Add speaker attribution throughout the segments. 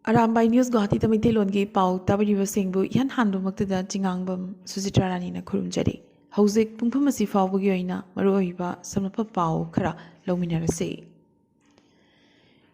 Speaker 1: Arambai News Guwahati Tamite Longi Pau Tabariba Singbu Yan Handu Maktada Jingangbam Susitrarani na Kurumjari. Hauzik Pungpamasi Faubugoina Maroiba Samapa Pau Kara Lominarase.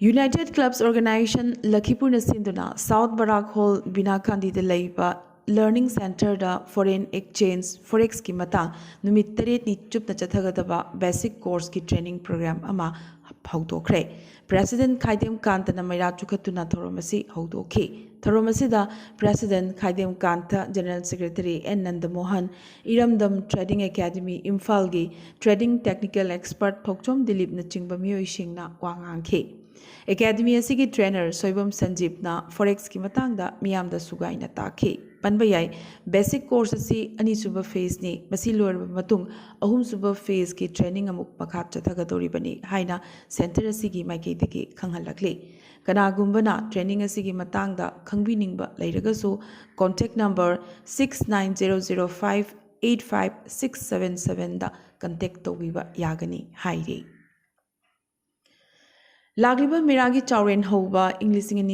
Speaker 1: United Clubs Organization Lakipur Nasinduna South Barak Hall Binakandi de Leiba Learning Center da Foreign Exchange Forex ki matang numit taret ni chupna chathagadaba basic course ki training program ama haudokhre. President Khaidem Kanta na maira chukhatuna thoromasi haudoki. Thoromasida President Khaidem Kanta General Secretary N Nandamohan Iramdam Trading Academy Imphal Trading Technical Expert Thokchom Dilip na chingba miyoising na wangangki. Academy asigi trainer Soibam Sanjeev na Forex ki matangda miyamda sugai na taki. Panbayay basic course asi ani suba phase ni masi lower matung ahum suba phase ki training amuk makhat chathagadori bani haina center asigi maikei deki khanghalakli. Kanagumbana training asigi matangda khangbining lairagasu contact number 6900585677 da contact tobiba yagani hairi. Lagliba Miragi Chauren Hova, English in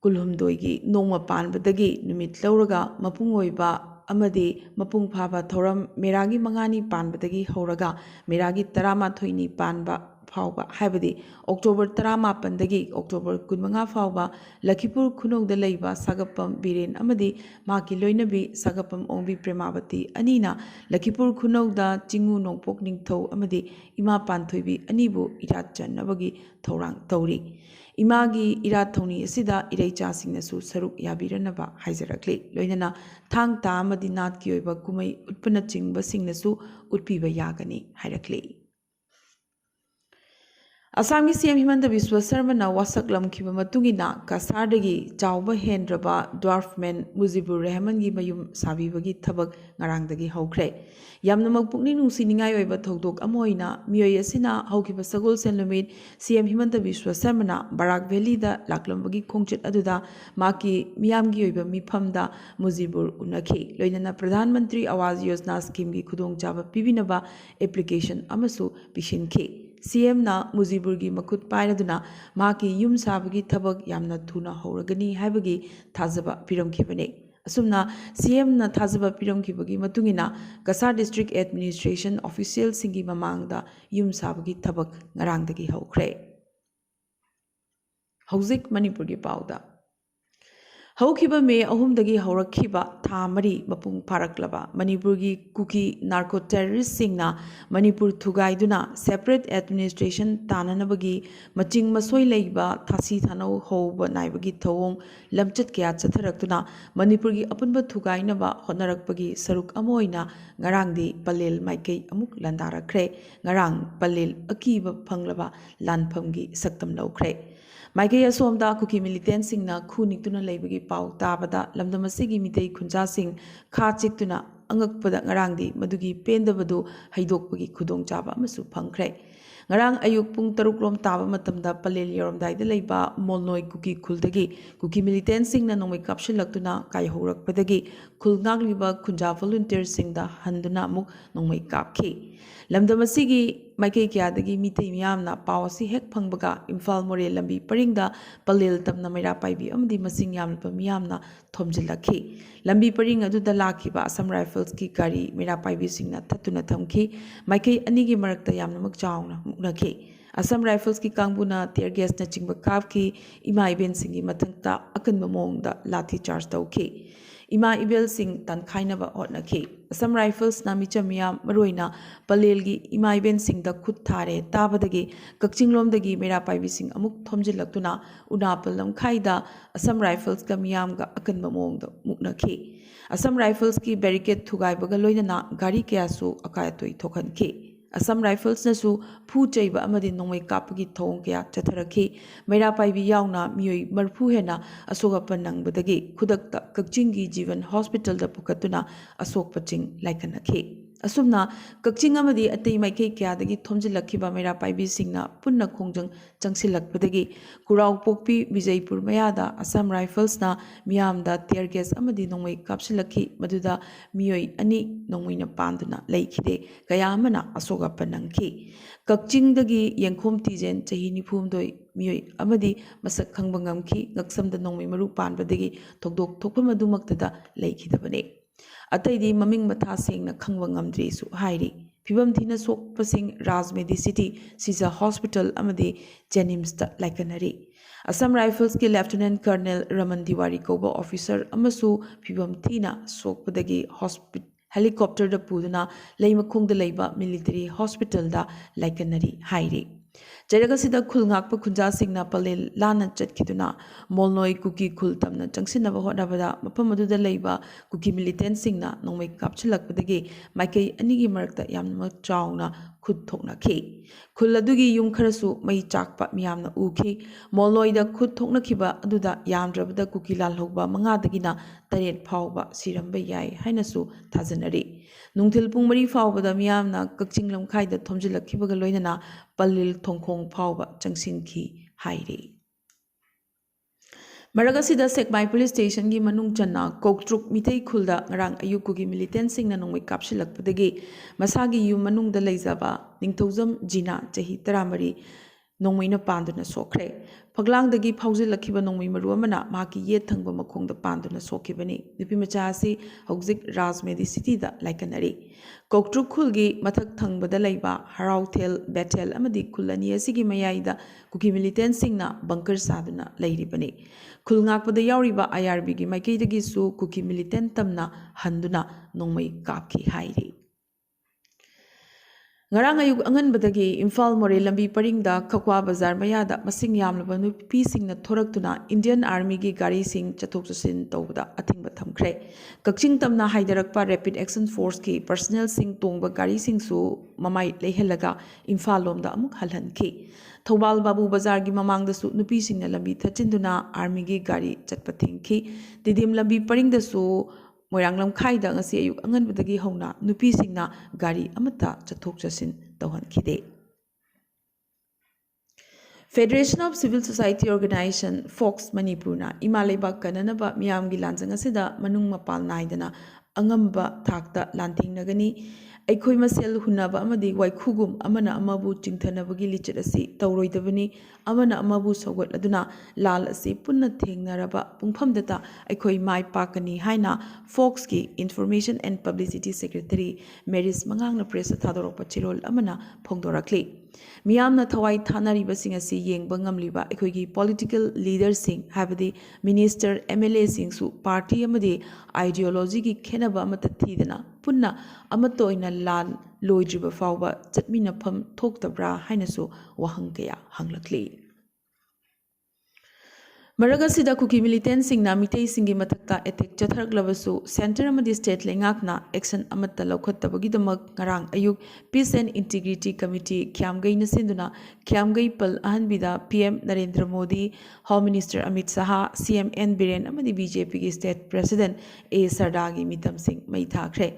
Speaker 1: Kulhum Doigi, Noma Panbadagi, Numit Lauraga, Mapungoiba, Amadi, Mapung Pava, Thoram, Miragi Mangani Panbadagi, Horaga, Miragi Tarama Toini Panba, Pauba, Habadi, October Tarama Pandagi, October Kudmanga Fauba, Lakipur Kunog de Leiba, Sagapam Birin, Amadi, Maki Loinabi, Sagapam Ombi Premavati, Anina, Lakipur Kunog da, Jingu no Pokning To, Amadi, Ima Pantoibi, Anibu, Irachan, Nabagi, Torang, Tori. Imagi Irat Tony Sida Irecha Singnasu Saruk Yabiranaba Haizarakli Loinana Tang Tamadi Nat Kyoba Kumai Utpanaching Basingnasu Utpiba Yagani Hirakli Asami CM Himanda Biswa Sermana Wasaklam Kibamatungina Kasardagi Jauba Hendraba Dwarfman Muzibur Rehmangi Mayum Savibagi Tabak Narangdagi Hokre Yamnamak Pukni Nusiningai Eva Tokdok Amoina Mioyasina Hokiba Sagol Senlumid CM Himanda Biswa Sermana Barak Valley da Laklambagi Kongchet Aduda Maki Miamgi Eva Mipamda Muzibur Unaki Loinana Pradhan Mantri Awaz Yosna Scheme Kudong Java Pibinaba Application Amasu Bishin K CM na Muziburgi Makut Painaduna, Maki Yum Sabagi Tabak Yamna Tuna Horagani Habagi Tazaba Piram Kibane. Asumna CM na Tazaba Piram Kibagi Matungina, Kasar District Administration Official Singi Mamangda Yum Sabagi Tabak Narangdagi Hokre. Hauzik Manipurgi Pauda. Haukiba me ahumdagi haurakhiba tha mari mapung pharaklaba Manipurgi kuki narco terrorist singna Manipur thugaiduna separate administration tananabagi maching masoi leiba thasi thanau hoba naibagi thawong lamchat kya chatharaktuna Manipurgi apunba thugainaba honarakpagi saruk amoina ngarangdi palel maikei amuk landarakre ngarang palel akiba phanglaba lanphamgi saktam laukre Maikei asomda kuki militant sing na khunik tuna leibagi pau tabada lamdamasigi mitei khunja sing kha chiktuna angakpada ngarangdi madugi pendabadu haidokpagi khudong chaba amasu phangkhre ngarang ayuk pung taruk rom taba matamda palel yoromdai da leiba molnoi kuki khuldagi kuki militant sing na nomai kapshalaktuna kai horakpadagi khulngagliba khunja volunteer sing da handuna muk nomai kapkhi lamdamasigi Maikei Kyadagi Mitei Miyamna Pawasi Hek Pangbaga Imphal More Lambi Paringda Palil Tamna Maira Paibi Amdi Masing Yamlapa Miyamna Thomjilakhi Lambi Paring Aduda Lakiba Assam Rifles ki Gari Maira Paibi Singna Tatuna Thamki Maikei Anigi Marakta Yamna Makchauna Muknaki Assam Rifles ki Kangbuna Tear Gas na Chingba Kapki Ima Iben Singi Matangta Akanba Mongda Lathi Charge Tauki Ima Ibel Singh Tan Khainaba Hotnaki Assam Rifles na Michamia Maroina Palelgi Ima Iben Singh da Khut Thare Tabadagi Kakchinglomdagi Mera Paibi Singh Amuk Thomjilaktuna Unapalam Khaida Assam Rifles ka Miyamga Akanba Mongda Muknaki Assam Rifles ki barricade Thugaibaga Loinana Gari Kyasu Akayatoi Thokanki Assam Rifles nasu Phu Chaiba Amadi Nongmai Kapagi Thong Kya Chatharaki Maira Paibi Yauna Mioi Marphu Hena Asoka Panang Badagi Kudakta Kakchingi Jivan Hospital da Pukatuna Asok Paching Laikanaki Asumna Kakching Amadi Atei Maikei Kyadagi Thomjilakiba Maira Paibi Singna Punna Kongjang Changsilakpadagi Kurau Pokpi Vijaypur Mayada Assam Rifles na Miyamda Tear Gas Amadi Nongmai Kapsilaki Maduda Mioi Ani Nongmai Panduna Laikide Kayamana Asoka Panangki Kakching Dagi Yankom Tijen Chahi Nipumdoi miyoi amadi masak khangba ngamki ngaksamda nongmai maru panbadagi thokdok thokpam adumaktada leikidabane ataidi maming matha sengna khangba ngamdri su hairi fibam thina sokpasing Rajmedicity Sisa Hospital amadi Jenims ta laikanari Assam Rifles ki Lieutenant Colonel Raman Diwari Koba officer amasu fibam thina sokpadagi hospital helicopter da puduna leimakhongda leiba military hospital da laikanari hairi Jaragasida khulngakpa khunja singna palel lana chatkiduna molnoi kuki khul tamna changsinaba hodabada mapam aduda leiba kuki militant singna nongmai kapchilakpadagi maikai anigi marakta yamna chauna khud thoknakhi khul adugi yum kharasu mai chakpa miyamna ukhi molnoida khud thoknakhiba aduda yamdrabada kuki lalhogba mangadagina taret phawba siramba yai hainasu thajanari nungthil pung mari phawbada miyamna kakching lamkhaida thomjilakhibaga loinana palil thongkhong phawba changsinki hairi Maragasida Sekmai Police Station gi manung channa koktruk mitei khulda ngarang ayukugi militant singna nongmai kapsilakpadagi masagi yum manungda leijaba ningthojam jina chahi 13 nongmaina panduna sokre paglangdagi phawjilakhiba nongmai maru amana maki yet thangba makhongda panduna sokhibani nupi macha asi hojik Rajmedicity da laikanari koktruk khulgi mathak thangbada leiba harauthel betel amadi khulani asigi mayaida kuki militant singna bunker saduna leiribani khulngakpada yauriba IRB gi maikaidagi su kuki militant tamna handuna nongmai kapki hairi Ngarang ayuk anganbadagi Imphal More lambi paringda Khakwa Bazar mayada masing yamlaba nupi singna thoraktuna Indian Army gi gari sing chathok chasin tawbada athingba thamkhre Kakching tamna haidarakpa Rapid Action Force ki personnel sing tongba gari sing su mamai lehelaga Imphal lomda amuk halhankhi Thobal Babu Bazar gi mamangda su nupi singna lambi thachinduna Army gi gari chatpa thingkhi Didim lambi paringda su Moiranglam Khaida ngasi ayuk anganbadagi hongna nupi singna gari amata chathok chasin tawhankhide Federation of Civil Society Organization Fox Manipurna Imaleba kananaba miyamgi lanjang asida manung mapal naidana angamba thakta lantingnagani Aikhoi masel hunaba amadi waikhugum amana amabu chingthanabagi lichet asi tawroidabani amana amabu sogot aduna lal asi punna thengnaraba pungphamdata aikhoi mai pakani haina Fox ki Information and Publicity Secretary Maris Mangangna press thadorokpa chirol amana phongdorakli miyamna thawai thanariba sing asi yengba ngamliba aikhoi political leaders sing habadi minister MLA sing su party amadi ideology ki khenaba amata thidana punna amatoina lan loidriba fawba chatmina pham thoktabra hainasu wahang kaya hanglakli Maragasida kuki militant singna mitei singi matakta attack chatharklabasu center amadi state lengakna action amatta laukhattabagi damak ngarang ayuk Peace and Integrity Committee khyamgai na sinduna khyamgai pal ahanbida PM Narendra Modi Home Minister Amit Shah CM N Biren amadi BJP ki state president A Sardagi mitam sing mai thakre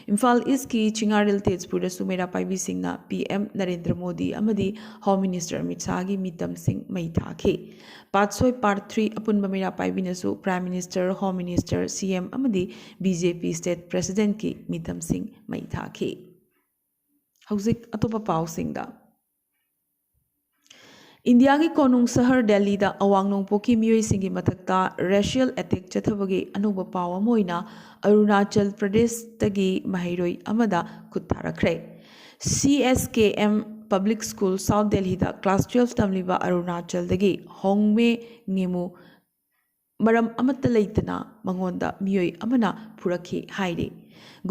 Speaker 1: Imphal East ki Chingaril Tejpur da Sumera Paibi singna PM Narendra Modi amadi Home Minister Amit Shah gi mitam sing mai thakhe Patsoi Part 3 Apunba Mera Paibinasu Prime Minister Home Minister CM amadi BJP state president ki mitam sing mai thakhe Hauzik atopa pau singda India ki konung sahar Delhi da awang nongpo ki miyoi singi matakta racial attack chathabagi anuba pawa moina Arunachal Pradesh tagi mahairoi amada kutharakre CSKM Public School South Delhi da class 12 tamliba Arunachal dagi hongme ngemu maram amatta leitana mangonda miyoi amana purakhi hairi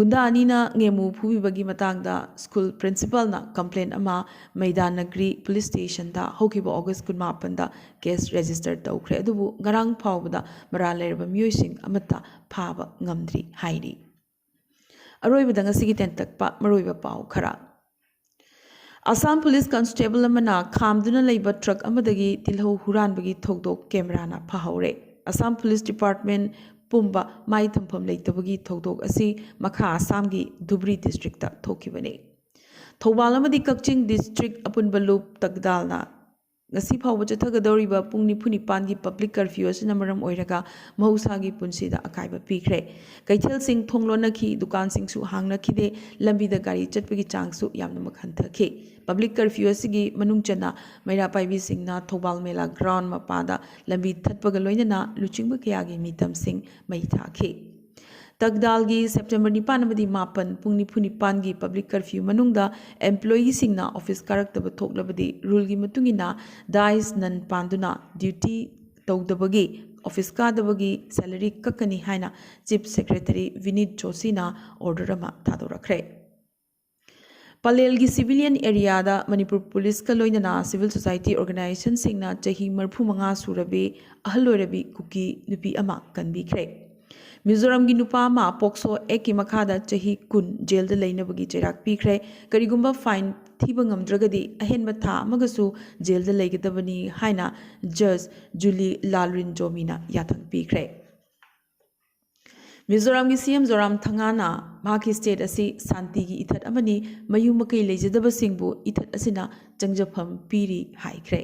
Speaker 1: gunda anina ngemu phubibagi matangda school principal na complaint ama Maidan Nagri police station da hokiba August 18 da case register tawkhre adubu ngarang phawbada mara lerba miyoi sing amatta phaba ngamdri hairi aroibada ngasigi tentakpa maroiba paw khara Assam Police Constable amana khamduna leiba truck amadagi tilho huranbagi thokdok camera na phahore Assam Police Department pumba mai thampham leitabagi thokdok asi makha Assam gi Dhubri district ta thokibani Thobal amadi Kakching district apunba loop takdalna ngasi phawba chathagadauriba pung nifu nipan gi public curfew asina maram oiraga mahusagi punsida akaiba pikre kaithel sing thonglonaki dukan sing su hangnakide lambida gari chatpagi changsu yamna makhanthakhi public curfew asigi manungchana maira paibi singna thobal mela ground mapada lambi thatpaga loinana luchingba kayagi mitam sing mai thakhi Tagdalgi September 9 mapan pung nifu nipangi public curfew manungda employee singna office karaktaba thoklabadi rule gi matungina dice nan panduna duty tawdabagi office kadabagi salary kakani haina chief secretary Vinit Joshi na order ama thadorakre Palelgi civilian area da Manipur police ka loinana civil society organization singna chahi marphu manga surabe ahaloirabi kuki nupi ama kanbikre Mizoram gi nupa ma pokso eki makhada chahi kun jail da leinabagi chairak pikre karigumba fine thiba ngamdragadi ahenba tha amagasu jail da leigadabani haina judge Julie Lalrin Jomina yathang pikre Mizoram gi CM Zoram Thangana maki state asi santi gi ithat amani mayu makai leijadaba singbu ithat asina changjapham piri haikre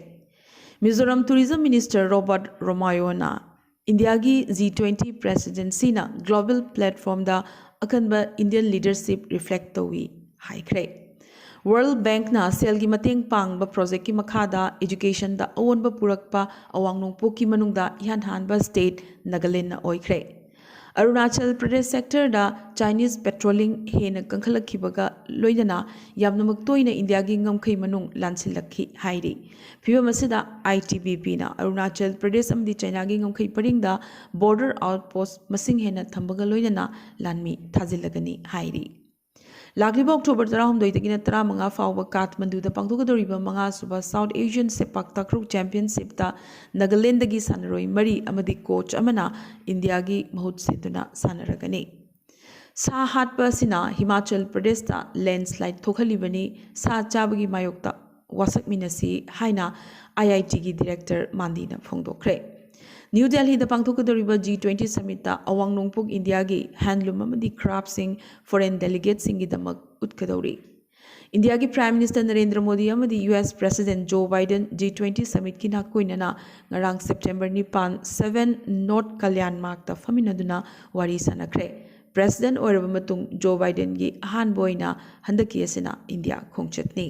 Speaker 1: Mizoram tourism minister Robert Romayona India gi G20 presidency na global platform da akanba Indian leadership reflect tawi haikre World Bank na sel gi mateng pangba project ki makhada education da awonba purakpa awangnongpo ki manungda ihan hanba state Nagaland na oikre Arunachal Pradesh sector da Chinese patrolling hena kankhalakhibaga loinana yamnamak toina India gi ngamkhai manung lansilakhi hairi Phibamasida ITBP na Arunachal Pradesh amdi China gi ngamkhai paringda border outpost masing hena thambaga loinana lanmi thajilagani hairi Lagliba October 12 tagina 15 fawba Kathmandu da pangtokadoriba manga suba South Asian Sepak Takraw Championship da Nagaland dagi sanaroi mari amadi coach amana India gi mahut siduna sanaragani Sa hatpa sina Himachal Pradesh da landslide thokhalibani sa chabagi mayokta wasak minasi haina IIT gi director Mandina phongdokre New Delhi da pangtokadoriba G20 summit da awangnongpok India gi handloom amadi craft sing foreign delegates singi damak utkadauri India gi Prime Minister Narendra Modi amadi US President Joe Biden G20 summit ki nakoinana ngarang September 7 North Kalyan Mark da faminaduna wari sanakre President oiraba matung Joe Biden gi ahan boina handaki asina India khongchatni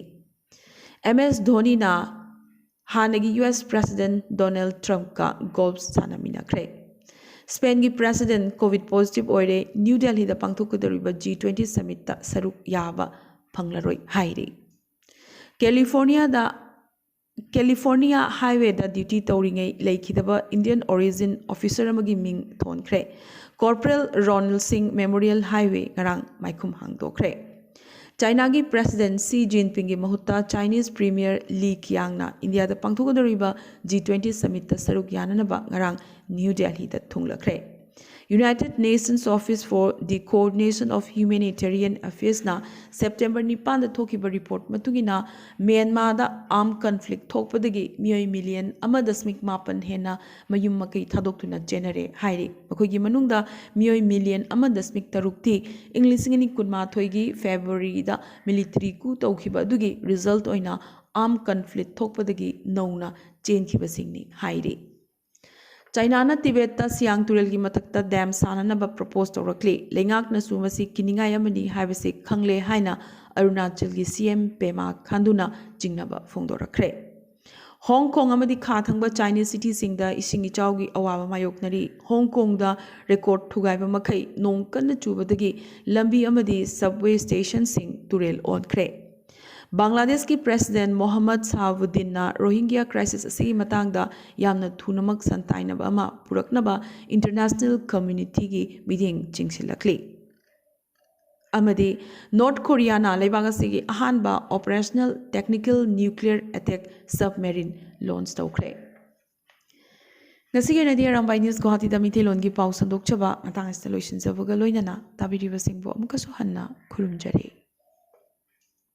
Speaker 1: MS Dhoni na Hanagi US President Donald Trump ka golf sanaminakre Spain gi President COVID positive oire New Delhi da pangtokadoriba G20 summit ta saruk yaba phanglaroi hairi California highway da duty tauringai leikhidaba Indian origin officer amagi ming thonkhre Corporal Ronald Singh Memorial Highway ngarang maikhum hangdokre China gi President Xi Jinping gi mahutta Chinese Premier Li Qiang na India da pangtokadoriba G20 summit ta saruk yananaba ngarang New Delhi da thunglakre United Nations Office for the Coordination of Humanitarian Affairs na September 9 da thokiba report matungina Myanmar da armed conflict thokpadagi miyoi million 1.8 hena mayum makai thadoktuna genere hairi makoigi manungda miyoi million 1.3 ti English ngini kunma thoigi February da military ku tawkhiba adugi result oina armed conflict thokpadagi nauna chenkhiba singni hairi China na Tibet ta Siang Turel gi matakta dam sananaba propose tawrakli lengak na sumasi kiningai amani haibase khangle haina Arunachal gi CM Pema Khanduna jingnaba phongdorakre Hong Kong amadi kha thangba Chinese city singda isingi chawgi awaba mayoknari Hong Kong da record thugaiba makhai nong kanna chubadagi lambi amadi subway station sing Turel onkre Bangladesh ki President Mohammad Sahabuddin na Rohingya crisis asigi matangda yamna thunamak santainaba ama puraknaba international community gi meeting chingsilakli amadi North Korea na leibang asigi ahanba operational technical nuclear attack submarine launch tawkhre Ngasige na Arambai News Guwahati da Mitelon gi pau sandok chaba matang installation sabaga loinana tabiriba singbo amukasu hanna khurumjare